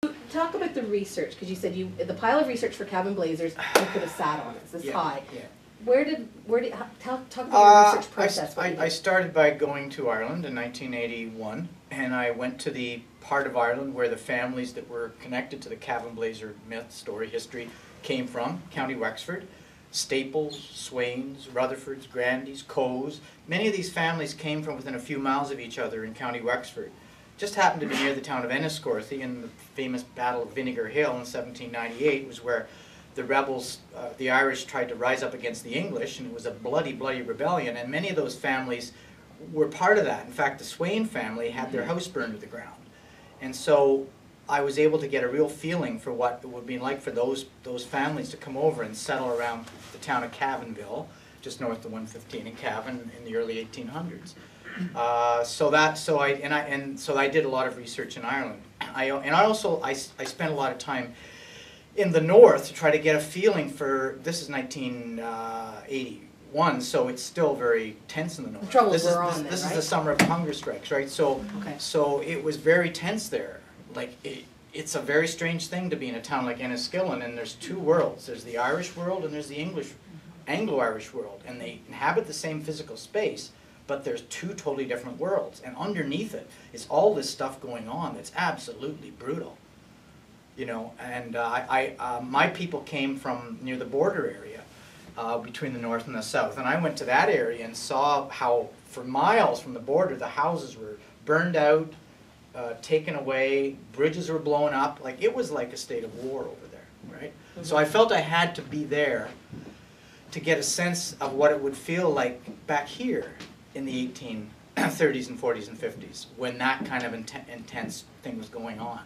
So talk about the research, because you said the pile of research for Cavan Blazers you could have sat on. It's this high. Yeah. Talk about your research process. I started by going to Ireland in 1981, and I went to the part of Ireland where the families that were connected to the Cavan Blazer myth, story, history came from, County Wexford. Staples, Swains, Rutherfords, Grandys, Coes. Many of these families came from within a few miles of each other in County Wexford. Just happened to be near the town of Enniscorthy, and the famous Battle of Vinegar Hill in 1798 was where the rebels, the Irish, tried to rise up against the English, and it was a bloody, bloody rebellion, and many of those families were part of that. In fact, the Swain family had their house burned to the ground. And so I was able to get a real feeling for what it would be like for those families to come over and settle around the town of Cavanville, just north of 115 in Cavan in the early 1800s. So I did a lot of research in Ireland. I spent a lot of time in the north to try to get a feeling for, this is 1981, so it's still very tense in the north. The troubles this is, were on this, then, this right? is the summer of the hunger strikes, right? So, so it was very tense there. Like, it's a very strange thing to be in a town like Enniskillen, and there's two worlds. There's the Irish world and there's the Anglo-Irish world, and they inhabit the same physical space, but there's two totally different worlds, and underneath it is all this stuff going on that's absolutely brutal. You know, and my people came from near the border area between the north and the south, and I went to that area and saw how for miles from the border the houses were burned out, taken away, bridges were blown up. Like, it was like a state of war over there, right? Mm-hmm. So I felt I had to be there to get a sense of what it would feel like back here in the 1830s and 40s and 50s when that kind of intense thing was going on.